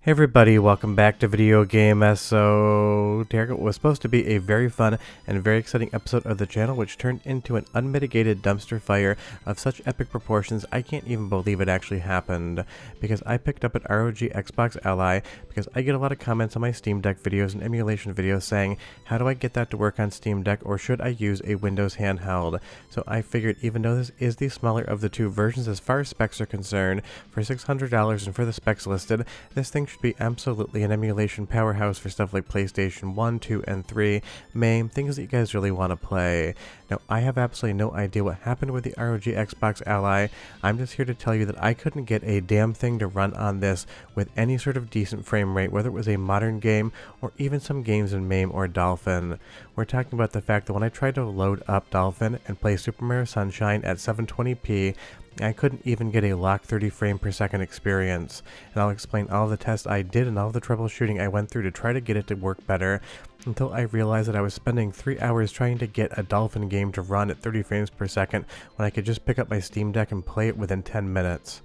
Hey everybody, welcome back to Video Game So Derek, was supposed to be a very fun and very exciting episode of the channel, which turned into an unmitigated dumpster fire of such epic proportions I can't even believe it actually happened. Because I picked up an ROG Xbox Ally, because I get a lot of comments on my Steam Deck videos and emulation videos saying, how do I get that to work on Steam Deck, or should I use a Windows handheld? So I figured, even though this is the smaller of the two versions as far as specs are concerned, for $600 and for the specs listed, this thing should be absolutely an emulation powerhouse for stuff like PlayStation 1, 2, and 3, MAME, things that you guys really want to play. Now, I have absolutely no idea what happened with the ROG Xbox Ally. I'm just here to tell you that I couldn't get a damn thing to run on this with any sort of decent frame rate, whether it was a modern game or even some games in MAME or Dolphin. We're talking about the fact that when I tried to load up Dolphin and play Super Mario Sunshine at 720p, I couldn't even get a locked 30 frame per second experience, and I'll explain all the tests I did and all the troubleshooting I went through to try to get it to work better, until I realized that I was spending 3 hours trying to get a Dolphin game to run at 30 frames per second when I could just pick up my Steam Deck and play it within 10 minutes.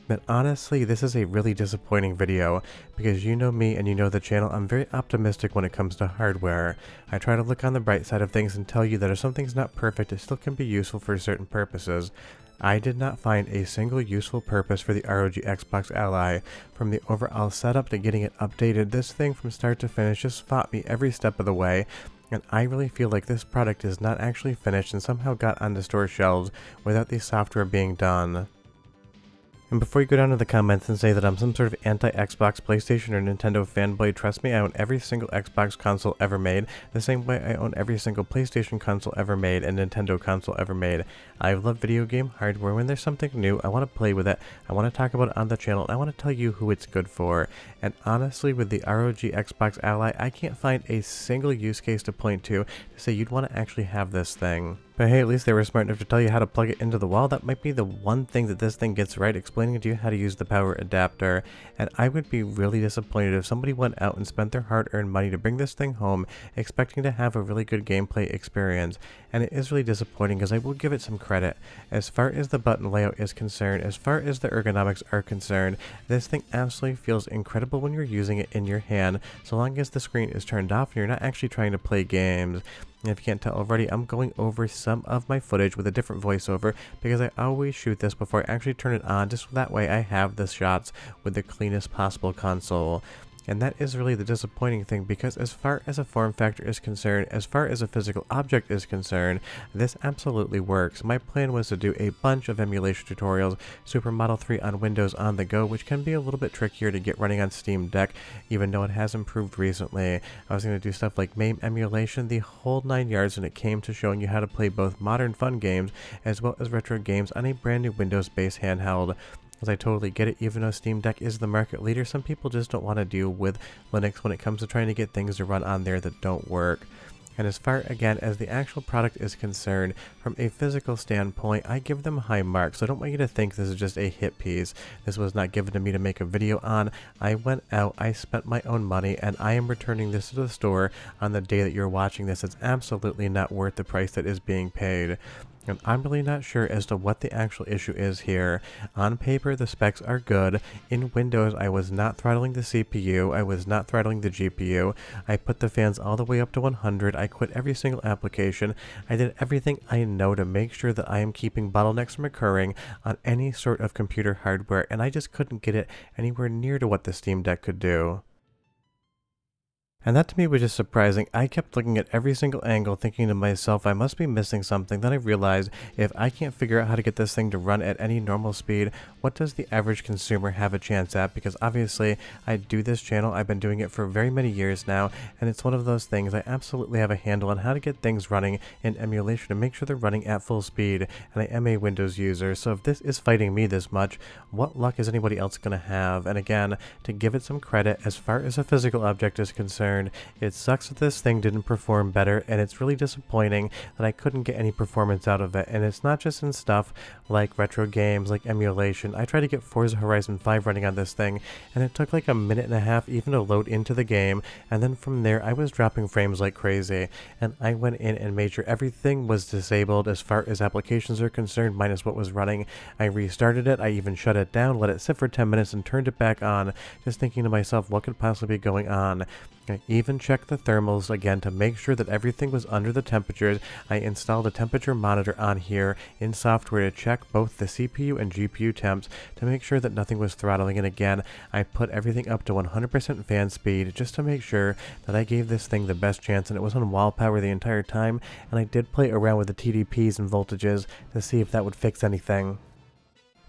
But honestly, this is a really disappointing video, because you know me and you know the channel, I'm very optimistic when it comes to hardware. I try to look on the bright side of things and tell you that if something's not perfect, it still can be useful for certain purposes. I did not find a single useful purpose for the ROG Xbox Ally. From the overall setup to getting it updated, this thing from start to finish just fought me every step of the way, and I really feel like this product is not actually finished and somehow got onto store shelves without the software being done. And before you go down to the comments and say that I'm some sort of anti-Xbox, PlayStation, or Nintendo fanboy, trust me, I own every single Xbox console ever made, the same way I own every single PlayStation console ever made and Nintendo console ever made. I love video game hardware. When there's something new, I want to play with it, I want to talk about it on the channel, and I want to tell you who it's good for. And honestly, with the ROG Xbox Ally, I can't find a single use case to point to say you'd want to actually have this thing. But hey, at least they were smart enough to tell you how to plug it into the wall. That might be the one thing that this thing gets right, explaining to you how to use the power adapter. And I would be really disappointed if somebody went out and spent their hard-earned money to bring this thing home, expecting to have a really good gameplay experience. And it is really disappointing, because I will give it some credit. As far as the button layout is concerned, as far as the ergonomics are concerned, this thing absolutely feels incredible when you're using it in your hand, so long as the screen is turned off and you're not actually trying to play games. And if you can't tell already, I'm going over some of my footage with a different voiceover, because I always shoot this before I actually turn it on, just so that way I have the shots with the cleanest possible console. And that is really the disappointing thing, because as far as a form factor is concerned, as far as a physical object is concerned, this absolutely works. My plan was to do a bunch of emulation tutorials, Super Model 3 on Windows on the go, which can be a little bit trickier to get running on Steam Deck, even though it has improved recently. I was going to do stuff like MAME emulation, the whole 9 yards when it came to showing you how to play both modern fun games as well as retro games on a brand new Windows-based handheld. As I totally get it, even though Steam Deck is the market leader, some people just don't want to deal with Linux when it comes to trying to get things to run on there that don't work. And as far, again, as the actual product is concerned, from a physical standpoint, I give them high marks. So I don't want you to think this is just a hit piece. This was not given to me to make a video on. I went out, I spent my own money, and I am returning this to the store on the day that you're watching this. It's absolutely not worth the price that is being paid. And I'm really not sure as to what the actual issue is here. On paper, the specs are good. In Windows, I was not throttling the CPU. I was not throttling the GPU. I put the fans all the way up to 100. I quit every single application. I did everything I know to make sure that I am keeping bottlenecks from occurring on any sort of computer hardware, and I just couldn't get it anywhere near to what the Steam Deck could do. And that to me was just surprising. I kept looking at every single angle, thinking to myself, I must be missing something. Then I realized, if I can't figure out how to get this thing to run at any normal speed, what does the average consumer have a chance at? Because obviously, I do this channel, I've been doing it for very many years now, and it's one of those things I absolutely have a handle on how to get things running in emulation to make sure they're running at full speed, and I am a Windows user, so if this is fighting me this much, what luck is anybody else going to have? And again, to give it some credit, as far as a physical object is concerned, concerned. It sucks that this thing didn't perform better, and it's really disappointing that I couldn't get any performance out of it. And it's not just in stuff like retro games, like emulation. I tried to get Forza Horizon 5 running on this thing, and it took like a minute and a half even to load into the game, and then from there I was dropping frames like crazy. And I went in and made sure everything was disabled as far as applications are concerned, minus what was running. I restarted it, I even shut it down, let it sit for 10 minutes and turned it back on, just thinking to myself, what could possibly be going on? I even checked the thermals again to make sure that everything was under the temperatures. I installed a temperature monitor on here in software to check both the CPU and GPU temps to make sure that nothing was throttling. And again, I put everything up to 100% fan speed just to make sure that I gave this thing the best chance, and it was on wall power the entire time. And I did play around with the TDPs and voltages to see if that would fix anything.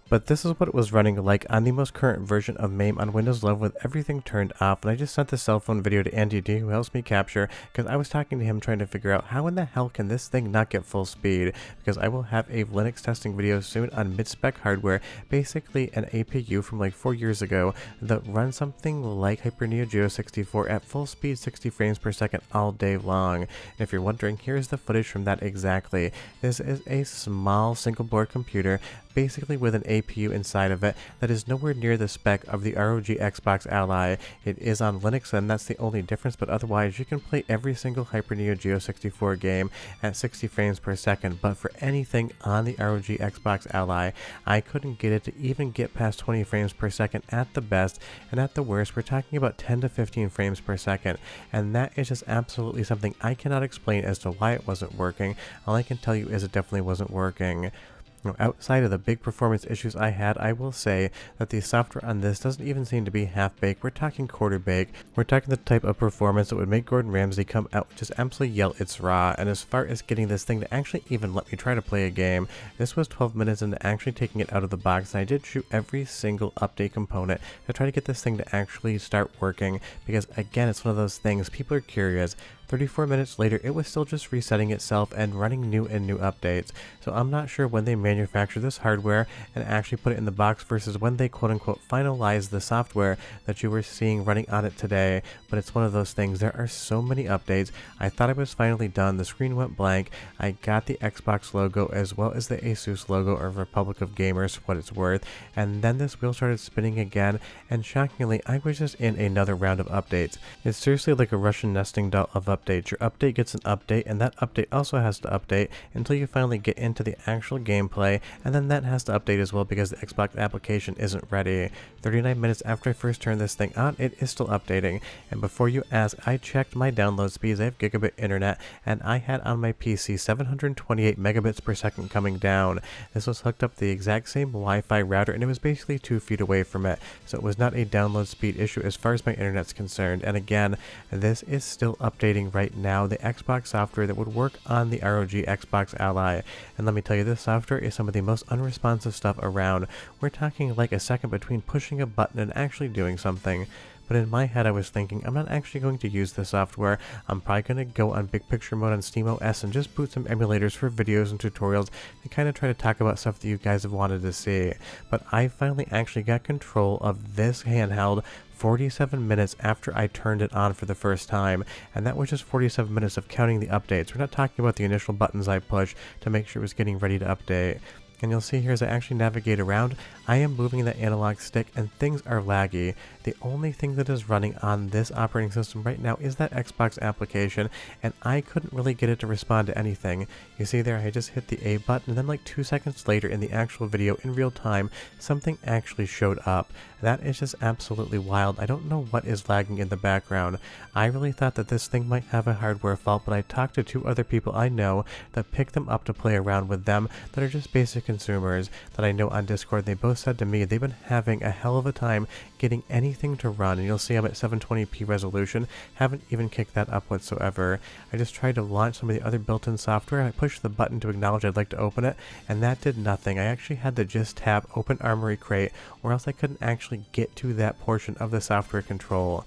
But this is what it was running like on the most current version of MAME on Windows 11 with everything turned off. And I just sent the cell phone video to Andy D, who helps me capture, because I was talking to him trying to figure out how in the hell can this thing not get full speed, because I will have a Linux testing video soon on mid-spec hardware, basically an APU from like 4 years ago that runs something like Hyper Neo Geo 64 at full speed 60 frames per second all day long. And if you're wondering, here's the footage from that exactly. This is a small single board computer, basically with an APU inside of it that is nowhere near the spec of the ROG Xbox Ally. It is on Linux, and that's the only difference, but otherwise you can play every single Hyper Neo Geo 64 game at 60 frames per second. But for anything on the ROG Xbox Ally, I couldn't get it to even get past 20 frames per second at the best, and at the worst we're talking about 10 to 15 frames per second, and that is just absolutely something I cannot explain as to why it wasn't working. All I can tell you is it definitely wasn't working. Outside of the big performance issues I had, I will say that the software on this doesn't even seem to be half-baked. We're talking quarter-baked. We're talking the type of performance that would make Gordon Ramsay come out and just absolutely yell it's raw. And as far as getting this thing to actually even let me try to play a game, this was 12 minutes into actually taking it out of the box, and I did shoot every single update component to try to get this thing to actually start working, because again, it's one of those things, people are curious. 34 minutes later, it was still just resetting itself and running new updates. So I'm not sure when they manufacture this hardware and actually put it in the box versus when they quote-unquote finalize the software that you were seeing running on it today. But it's one of those things, there are so many updates. I thought I was finally done. The screen went blank. I got the Xbox logo as well as the Asus logo, or Republic of Gamers, for what it's worth. And then this wheel started spinning again, and shockingly, I was just in another round of updates. It's seriously like a Russian nesting doll of updates. Your update gets an update, and that update also has to update until you finally get into the actual gameplay, and then that has to update as well because the Xbox application isn't ready. 39 minutes after I first turned this thing on, it is still updating. And before you ask, I checked my download speeds. I have gigabit internet, and I had on my PC 728 megabits per second coming down. This was hooked up to the exact same Wi-Fi router, and it was basically 2 feet away from it, so it was not a download speed issue as far as my internet's concerned. And again, this is still updating right now, the Xbox software that would work on the ROG Xbox Ally. And let me tell you, this software is some of the most unresponsive stuff around. We're talking like a second between pushing a button and actually doing something. But in my head I was thinking, I'm not actually going to use this software. I'm probably going to go on big picture mode on SteamOS and just boot some emulators for videos and tutorials and kind of try to talk about stuff that you guys have wanted to see. But I finally actually got control of this handheld 47 minutes after I turned it on for the first time, and that was just 47 minutes of counting the updates. We're not talking about the initial buttons I pushed to make sure it was getting ready to update. And you'll see here as I actually navigate around, I am moving that analog stick and things are laggy. The only thing that is running on this operating system right now is that Xbox application, and I couldn't really get it to respond to anything. You see there, I just hit the A button, and then like 2 seconds later in the actual video in real time, something actually showed up. That is just absolutely wild. I don't know what is lagging in the background. I really thought that this thing might have a hardware fault, but I talked to 2 other people I know that picked them up to play around with them that are just basic consumers that I know on Discord. They both said to me they've been having a hell of a time getting anything to run, and you'll see I'm at 720p resolution, haven't even kicked that up whatsoever. I just tried to launch some of the other built-in software. I pushed the button to acknowledge I'd like to open it, and that did nothing. I actually had to just tap Open Armory Crate, or else I couldn't actually get to that portion of the software control.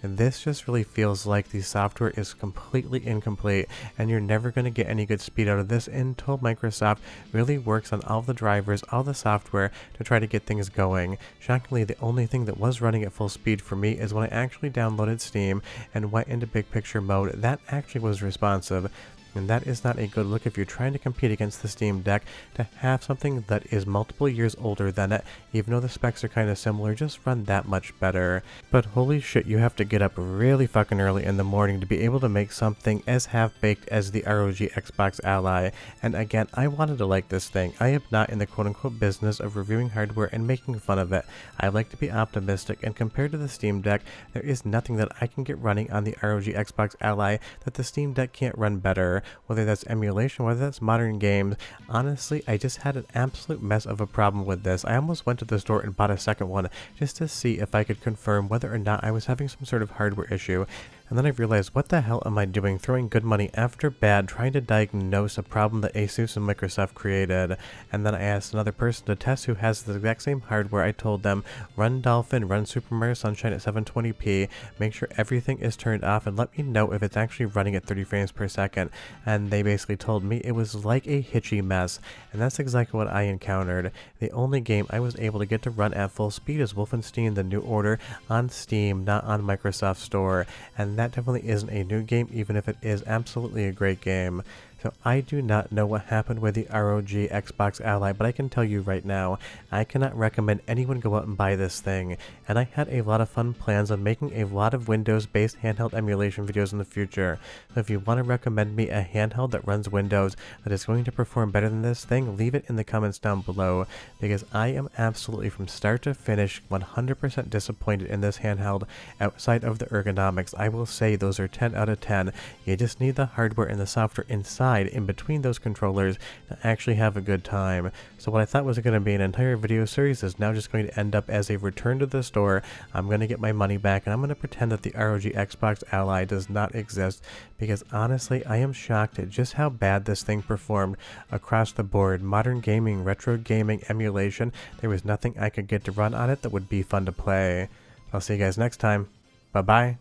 And this just really feels like the software is completely incomplete, and you're never going to get any good speed out of this until Microsoft really works on all the drivers, all the software to try to get things going. Shockingly, the only thing that was running at full speed for me is when I actually downloaded Steam and went into big picture mode. That actually was responsive. And that is not a good look if you're trying to compete against the Steam Deck. To have something that is multiple years older than it, even though the specs are kind of similar, just run that much better. But holy shit, you have to get up really fucking early in the morning to be able to make something as half-baked as the ROG Xbox Ally. And again, I wanted to like this thing. I am not in the quote-unquote business of reviewing hardware and making fun of it. I like to be optimistic, and compared to the Steam Deck, there is nothing that I can get running on the ROG Xbox Ally that the Steam Deck can't run better. Whether that's emulation, whether that's modern games. Honestly, I just had an absolute mess of a problem with this. I almost went to the store and bought a second one just to see if I could confirm whether or not I was having some sort of hardware issue. And then I realized, what the hell am I doing throwing good money after bad trying to diagnose a problem that Asus and Microsoft created? And then I asked another person to test who has the exact same hardware. I told them, run Dolphin, run Super Mario Sunshine at 720p, make sure everything is turned off, and let me know if it's actually running at 30 frames per second. And they basically told me it was like a hitchy mess. And that's exactly what I encountered. The only game I was able to get to run at full speed is Wolfenstein: The New Order on Steam, not on Microsoft Store. And that definitely isn't a new game, even if it is absolutely a great game. So I do not know what happened with the ROG Xbox Ally, but I can tell you right now, I cannot recommend anyone go out and buy this thing. And I had a lot of fun plans on making a lot of Windows-based handheld emulation videos in the future. So if you want to recommend me a handheld that runs Windows that is going to perform better than this thing, leave it in the comments down below, because I am absolutely from start to finish 100% disappointed in this handheld outside of the ergonomics. I will say those are 10 out of 10. You just need the hardware and the software inside in between those controllers to actually have a good time. So what I thought was going to be an entire video series is now just going to end up as a return to the store. I'm going to get my money back, and I'm going to pretend that the ROG Xbox Ally does not exist, because honestly I am shocked at just how bad this thing performed across the board. Modern gaming, retro gaming, emulation, there was nothing I could get to run on it that would be fun to play. I'll see you guys next time. Bye bye.